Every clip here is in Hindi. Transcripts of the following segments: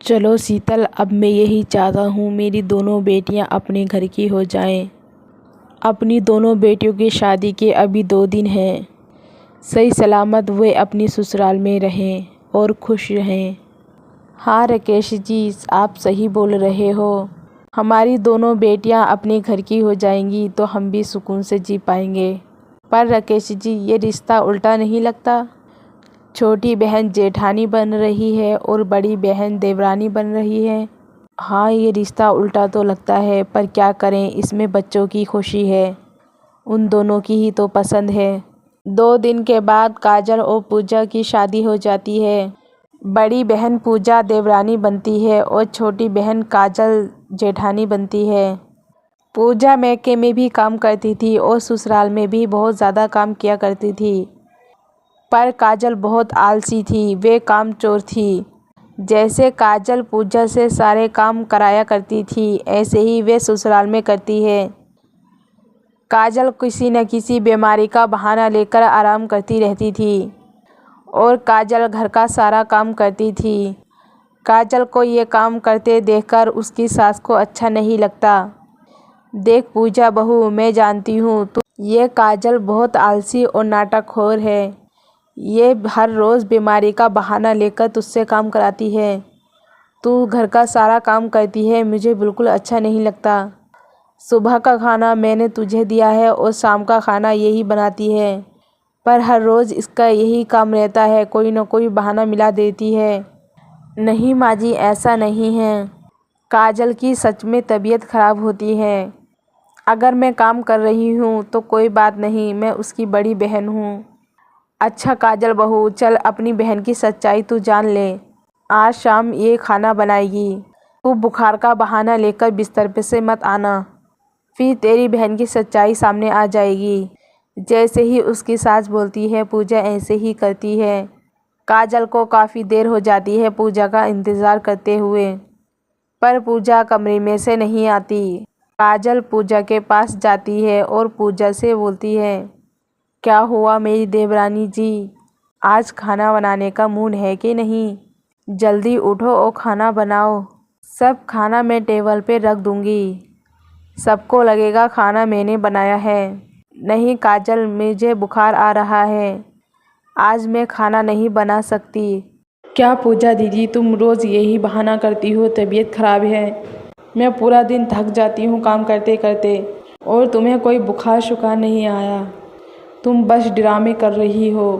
चलो शीतल, अब मैं यही चाहता हूँ मेरी दोनों बेटियाँ अपने घर की हो जाएं। अपनी दोनों बेटियों की शादी के अभी 2 दिन हैं। सही सलामत वे अपनी ससुराल में रहें और खुश रहें। हाँ राकेश जी, आप सही बोल रहे हो। हमारी दोनों बेटियाँ अपने घर की हो जाएंगी तो हम भी सुकून से जी पाएंगे। पर राकेश जी, ये रिश्ता उल्टा नहीं लगता? छोटी बहन जेठानी बन रही है और बड़ी बहन देवरानी बन रही है। हाँ, ये रिश्ता उल्टा तो लगता है, पर क्या करें, इसमें बच्चों की खुशी है। उन दोनों की ही तो पसंद है। 2 दिन के बाद काजल और पूजा की शादी हो जाती है। बड़ी बहन पूजा देवरानी बनती है और छोटी बहन काजल जेठानी बनती है। पूजा मैके में भी काम करती थी और ससुराल में भी बहुत ज़्यादा काम किया करती थी। पर काजल बहुत आलसी थी, वे कामचोर थी। जैसे काजल पूजा से सारे काम कराया करती थी, ऐसे ही वे ससुराल में करती है। काजल किसी न किसी बीमारी का बहाना लेकर आराम करती रहती थी और काजल घर का सारा काम करती थी। काजल को ये काम करते देखकर उसकी सास को अच्छा नहीं लगता। देख पूजा बहू, मैं जानती हूँ तो ये काजल बहुत आलसी और नाटकखोर है। ये हर रोज़ बीमारी का बहाना लेकर तुझसे काम कराती है। तू घर का सारा काम करती है, मुझे बिल्कुल अच्छा नहीं लगता। सुबह का खाना मैंने तुझे दिया है और शाम का खाना यही बनाती है, पर हर रोज़ इसका यही काम रहता है, कोई न कोई बहाना मिला देती है। नहीं माँ जी, ऐसा नहीं है। काजल की सच में तबीयत खराब होती है। अगर मैं काम कर रही हूँ तो कोई बात नहीं, मैं उसकी बड़ी बहन हूँ। अच्छा काजल बहू, चल अपनी बहन की सच्चाई तू जान ले। आज शाम ये खाना बनाएगी। तू बुखार का बहाना लेकर बिस्तर पे से मत आना, फिर तेरी बहन की सच्चाई सामने आ जाएगी। जैसे ही उसकी सास बोलती है पूजा ऐसे ही करती है। काजल को काफ़ी देर हो जाती है पूजा का इंतज़ार करते हुए, पर पूजा कमरे में से नहीं आती। काजल पूजा के पास जाती है और पूजा से बोलती है, क्या हुआ मेरी देवरानी जी, आज खाना बनाने का मूड है कि नहीं? जल्दी उठो और खाना बनाओ। सब खाना मैं टेबल पे रख दूंगी, सबको लगेगा खाना मैंने बनाया है। नहीं काजल, मुझे बुखार आ रहा है, आज मैं खाना नहीं बना सकती। क्या पूजा दीदी, तुम रोज़ यही बहाना करती हो, तबीयत खराब है। मैं पूरा दिन थक जाती हूँ काम करते करते, और तुम्हें कोई बुखार शुखार नहीं आया, तुम बस ड्रामे कर रही हो।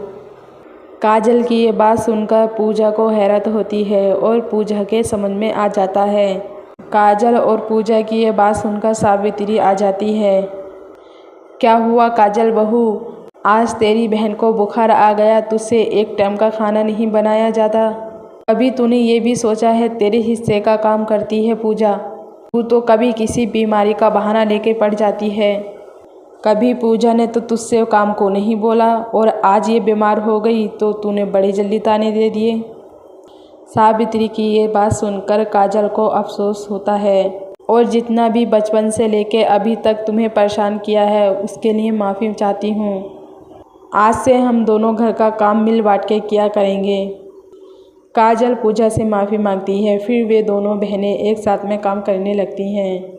काजल की ये बात सुनकर पूजा को हैरत होती है और पूजा के समझ में आ जाता है। काजल और पूजा की ये बात सुनकर सावित्री आ जाती है। क्या हुआ काजल बहू, आज तेरी बहन को बुखार आ गया, तुझसे एक टाइम का खाना नहीं बनाया जाता? कभी तूने ये भी सोचा है तेरे हिस्से का काम करती है पूजा? तू तो कभी किसी बीमारी का बहाना लेके पड़ जाती है। कभी पूजा ने तो तुझसे काम को नहीं बोला, और आज ये बीमार हो गई तो तूने बड़ी जल्दी ताने दे दिए। सावित्री की ये बात सुनकर काजल को अफसोस होता है, और जितना भी बचपन से लेके अभी तक तुम्हें परेशान किया है उसके लिए माफ़ी चाहती हूँ। आज से हम दोनों घर का काम मिल बांट के किया करेंगे। काजल पूजा से माफ़ी मांगती है, फिर वे दोनों बहनें एक साथ में काम करने लगती हैं।